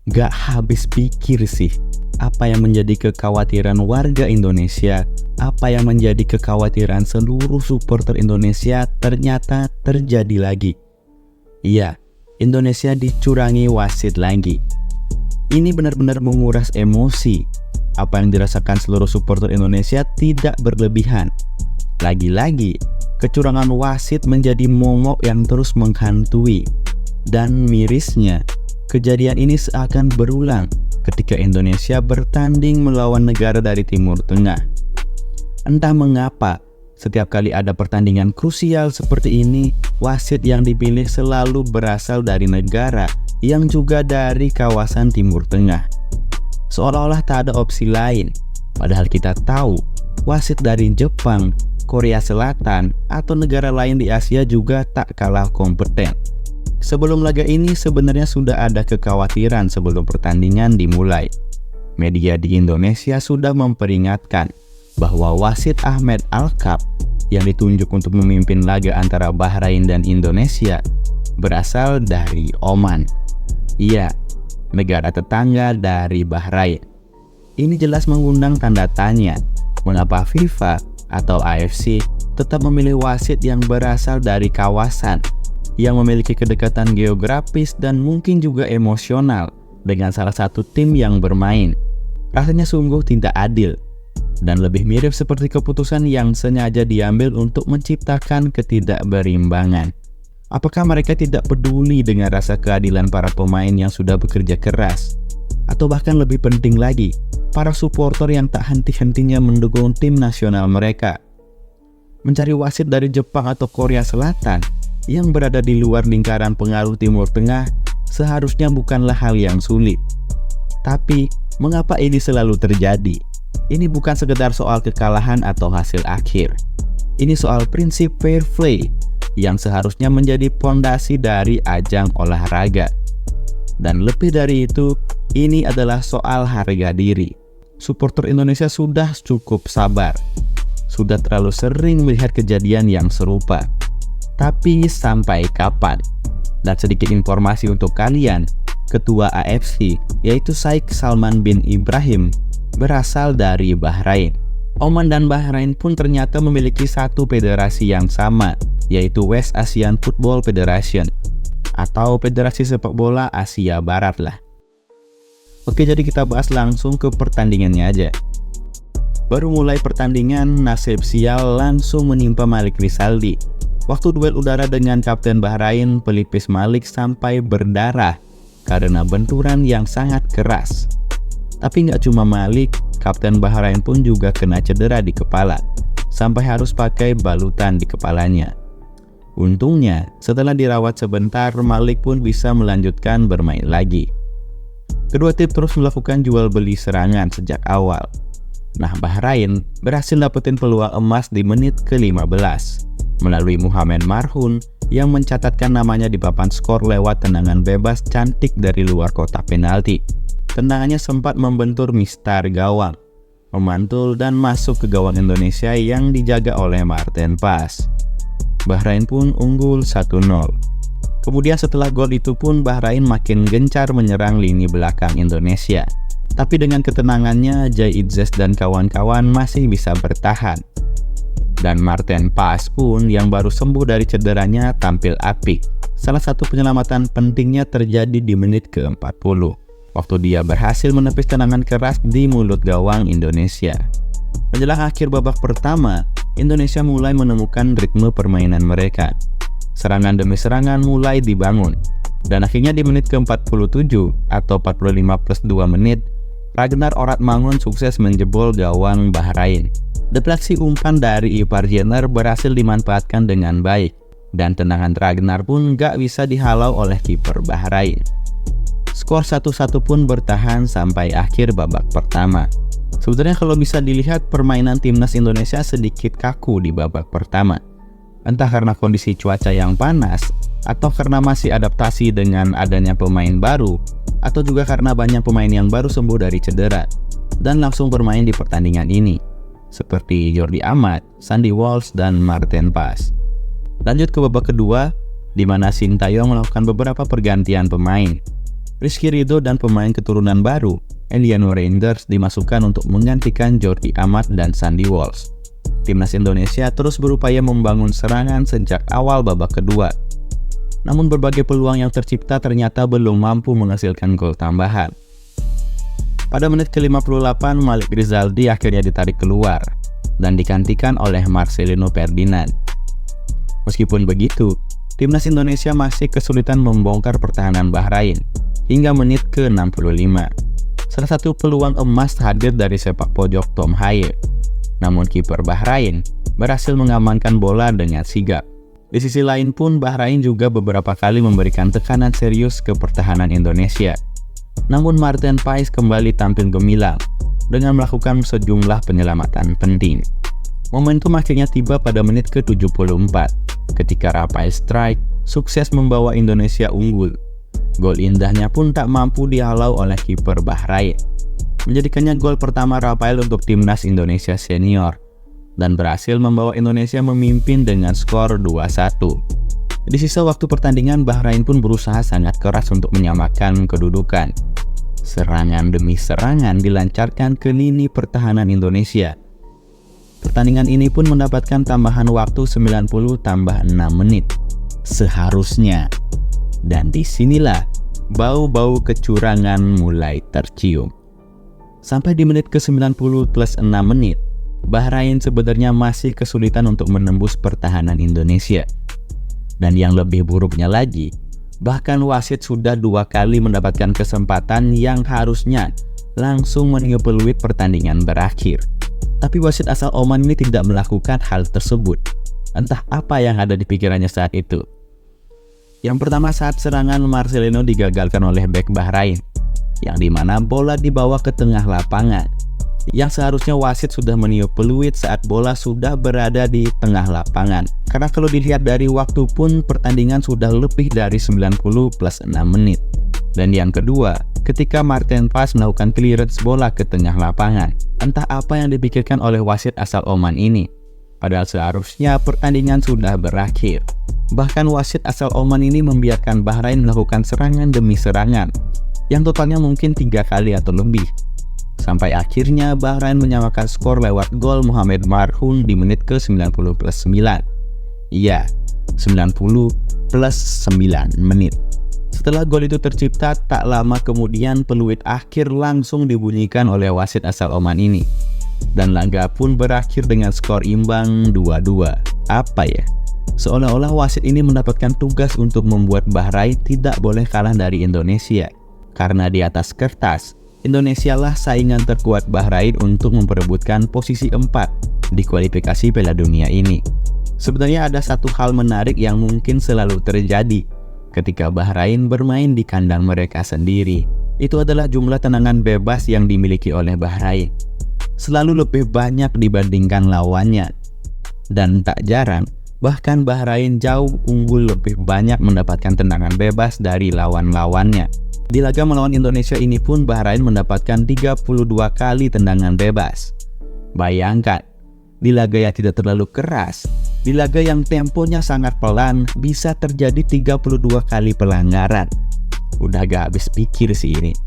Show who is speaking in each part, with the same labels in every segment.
Speaker 1: Gak habis pikir sih, apa yang menjadi kekhawatiran warga Indonesia, apa yang menjadi kekhawatiran seluruh supporter Indonesia ternyata terjadi lagi. Iya, Indonesia dicurangi wasit lagi. Ini benar-benar menguras emosi. Apa yang dirasakan seluruh supporter Indonesia tidak berlebihan. Lagi-lagi, kecurangan wasit menjadi momok yang terus menghantui. Dan mirisnya, kejadian ini seakan berulang ketika Indonesia bertanding melawan negara dari Timur Tengah. Entah mengapa, setiap kali ada pertandingan krusial seperti ini, wasit yang dipilih selalu berasal dari negara yang juga dari kawasan Timur Tengah. Seolah-olah tak ada opsi lain, padahal kita tahu wasit dari Jepang, Korea Selatan, atau negara lain di Asia juga tak kalah kompeten. Sebelum laga ini sebenarnya sudah ada kekhawatiran sebelum pertandingan dimulai. Media di Indonesia sudah memperingatkan bahwa wasit Ahmed Alkaf yang ditunjuk untuk memimpin laga antara Bahrain dan Indonesia berasal dari Oman. Iya, negara tetangga dari Bahrain. Ini jelas mengundang tanda tanya, mengapa FIFA atau AFC tetap memilih wasit yang berasal dari kawasan yang memiliki kedekatan geografis dan mungkin juga emosional dengan salah satu tim yang bermain. Rasanya sungguh tidak adil dan lebih mirip seperti keputusan yang sengaja diambil untuk menciptakan ketidakberimbangan. Apakah mereka tidak peduli dengan rasa keadilan para pemain yang sudah bekerja keras? Atau bahkan lebih penting lagi, para supporter yang tak henti-hentinya mendukung tim nasional mereka? Mencari wasit dari Jepang atau Korea Selatan yang berada di luar lingkaran pengaruh Timur Tengah seharusnya bukanlah hal yang sulit. Tapi, mengapa ini selalu terjadi? Ini bukan sekedar soal kekalahan atau hasil akhir. Ini soal prinsip fair play yang seharusnya menjadi pondasi dari ajang olahraga. Dan lebih dari itu, ini adalah soal harga diri. Supporter Indonesia sudah cukup sabar. Sudah terlalu sering melihat kejadian yang serupa. Tapi sampai kapan? Dan sedikit informasi untuk kalian, Ketua AFC yaitu Sheikh Salman bin Ibrahim berasal dari Bahrain. Oman dan Bahrain pun ternyata memiliki satu federasi yang sama, yaitu West Asian Football Federation atau Federasi Sepak Bola Asia Barat lah. Oke, jadi kita bahas langsung ke pertandingannya aja. Baru mulai pertandingan, nasib sial langsung menimpa Malik Rizaldi. Waktu duel udara dengan Kapten Bahrain, pelipis Malik sampai berdarah karena benturan yang sangat keras. Tapi nggak cuma Malik, Kapten Bahrain pun juga kena cedera di kepala, sampai harus pakai balutan di kepalanya. Untungnya, setelah dirawat sebentar, Malik pun bisa melanjutkan bermain lagi. Kedua tim terus melakukan jual beli serangan sejak awal. Nah, Bahrain berhasil dapetin peluang emas di menit ke-15 melalui Muhammad Marhun yang mencatatkan namanya di papan skor lewat tendangan bebas cantik dari luar kotak penalti. Tendangannya sempat membentur mistar gawang, memantul dan masuk ke gawang Indonesia yang dijaga oleh Marten Pas. Bahrain pun unggul 1-0. Kemudian setelah gol itu pun Bahrain makin gencar menyerang lini belakang Indonesia. Tapi dengan ketenangannya, Jai Idzes dan kawan-kawan masih bisa bertahan. Dan Marten Pas pun yang baru sembuh dari cederanya tampil apik. Salah satu penyelamatan pentingnya terjadi di menit ke-40. Waktu dia berhasil menepis tendangan keras di mulut gawang Indonesia. Menjelang akhir babak pertama, Indonesia mulai menemukan ritme permainan mereka. Serangan demi serangan mulai dibangun. Dan akhirnya di menit ke-47 atau 45 plus 2 menit, Ragnar Oratmangun sukses menjebol gawang Bahrain. Defleksi umpan dari Ipar Jenner berhasil dimanfaatkan dengan baik. Dan tendangan Ragnar pun gak bisa dihalau oleh kiper Bahrain. Skor 1-1 pun bertahan sampai akhir babak pertama. Sebenarnya kalau bisa dilihat, permainan timnas Indonesia sedikit kaku di babak pertama. Entah karena kondisi cuaca yang panas, atau karena masih adaptasi dengan adanya pemain baru, atau juga karena banyak pemain yang baru sembuh dari cedera dan langsung bermain di pertandingan ini, seperti Jordi Amat, Sandy Walsh, dan Marten Pas. Lanjut ke babak kedua, di mana Sintayong melakukan beberapa pergantian pemain. Rizky Ridho dan pemain keturunan baru, Eliano Reinders, dimasukkan untuk menggantikan Jordi Amat dan Sandy Walsh. Timnas Indonesia terus berupaya membangun serangan sejak awal babak kedua. Namun berbagai peluang yang tercipta ternyata belum mampu menghasilkan gol tambahan. Pada menit ke-58, Malik Rizaldi akhirnya ditarik keluar dan digantikan oleh Marcelino Ferdinand. Meskipun begitu, Timnas Indonesia masih kesulitan membongkar pertahanan Bahrain hingga menit ke-65. Salah satu peluang emas hadir dari sepak pojok Tom Haye. Namun kiper Bahrain berhasil mengamankan bola dengan sigap. Di sisi lain pun Bahrain juga beberapa kali memberikan tekanan serius ke pertahanan Indonesia. Namun Marten Paes kembali tampil gemilang dengan melakukan sejumlah penyelamatan penting. Momentum akhirnya tiba pada menit ke-74 ketika Rafael Strijk sukses membawa Indonesia unggul. Gol indahnya pun tak mampu dihalau oleh kiper Bahrain, menjadikannya gol pertama Rafael untuk Timnas Indonesia Senior dan berhasil membawa Indonesia memimpin dengan skor 2-1. Di sisa waktu pertandingan, Bahrain pun berusaha sangat keras untuk menyamakan kedudukan. Serangan demi serangan dilancarkan ke lini pertahanan Indonesia. Pertandingan ini pun mendapatkan tambahan waktu 90 tambah 6 menit. Seharusnya. Dan disinilah bau-bau kecurangan mulai tercium. Sampai di menit ke-90 plus 6 menit, Bahrain sebenarnya masih kesulitan untuk menembus pertahanan Indonesia. Dan yang lebih buruknya lagi, bahkan wasit sudah 2 kali mendapatkan kesempatan yang harusnya langsung meniup peluit pertandingan berakhir. Tapi wasit asal Oman ini tidak melakukan hal tersebut. Entah apa yang ada di pikirannya saat itu. Yang pertama, saat serangan Marcelino digagalkan oleh bek Bahrain, yang dimana bola dibawa ke tengah lapangan, yang seharusnya wasit sudah meniup peluit saat bola sudah berada di tengah lapangan. Karena kalau dilihat dari waktu pun pertandingan sudah lebih dari 90 plus 6 menit. Dan yang kedua, ketika Marten Paes melakukan clearance bola ke tengah lapangan, entah apa yang dipikirkan oleh wasit asal Oman ini. Padahal seharusnya pertandingan sudah berakhir. Bahkan wasit asal Oman ini membiarkan Bahrain melakukan serangan demi serangan, yang totalnya mungkin 3 kali atau lebih. Sampai akhirnya Bahrain menyamakan skor lewat gol Mohamed Marhoun di menit ke-90 plus 9. Iya, 90 plus 9 menit. Setelah gol itu tercipta, tak lama kemudian peluit akhir langsung dibunyikan oleh wasit asal Oman ini. Dan laga pun berakhir dengan skor imbang 2-2. Apa ya? Seolah-olah wasit ini mendapatkan tugas untuk membuat Bahrain tidak boleh kalah dari Indonesia. Karena di atas kertas, Indonesia lah saingan terkuat Bahrain untuk memperebutkan posisi 4 di kualifikasi Piala Dunia ini. Sebenarnya ada satu hal menarik yang mungkin selalu terjadi ketika Bahrain bermain di kandang mereka sendiri. Itu adalah jumlah tendangan bebas yang dimiliki oleh Bahrain. Selalu lebih banyak dibandingkan lawannya. Dan tak jarang, bahkan Bahrain jauh unggul lebih banyak mendapatkan tendangan bebas dari lawan-lawannya. Di laga melawan Indonesia ini pun Bahrain mendapatkan 32 kali tendangan bebas. Bayangkan, di laga yang tidak terlalu keras, di laga yang temponya sangat pelan, bisa terjadi 32 kali pelanggaran. Udah gak habis pikir sih ini.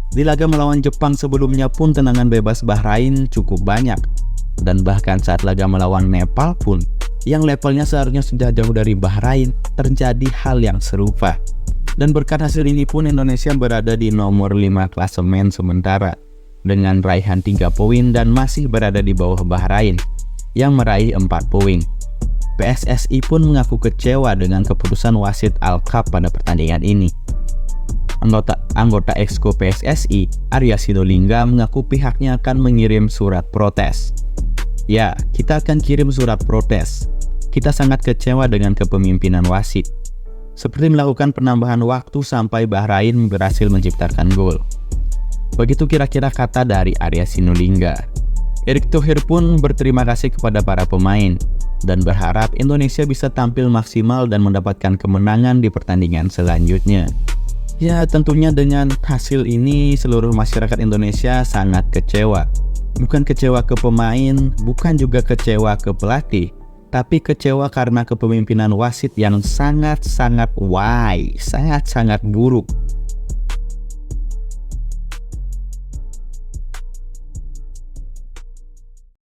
Speaker 1: Di laga melawan Jepang sebelumnya pun tendangan bebas Bahrain cukup banyak. Dan bahkan saat laga melawan Nepal pun, yang levelnya seharusnya sudah jauh dari Bahrain, terjadi hal yang serupa. Dan berkat hasil ini pun Indonesia berada di nomor 5 klasemen sementara dengan raihan 3 poin dan masih berada di bawah Bahrain yang meraih 4 poin. PSSI pun mengaku kecewa dengan keputusan wasit Al-Kaf pada pertandingan ini. Anggota Exco PSSI, Arya Sinulinga, mengaku pihaknya akan mengirim surat protes. Ya, kita akan kirim surat protes. Kita sangat kecewa dengan kepemimpinan wasit. Seperti melakukan penambahan waktu sampai Bahrain berhasil menciptakan gol. Begitu kira-kira kata dari Arya Sinulinga. Erick Thohir pun berterima kasih kepada para pemain dan berharap Indonesia bisa tampil maksimal dan mendapatkan kemenangan di pertandingan selanjutnya. Ya, tentunya dengan hasil ini seluruh masyarakat Indonesia sangat kecewa. Bukan kecewa ke pemain, bukan juga kecewa ke pelatih, tapi kecewa karena kepemimpinan wasit yang sangat-sangat buruk.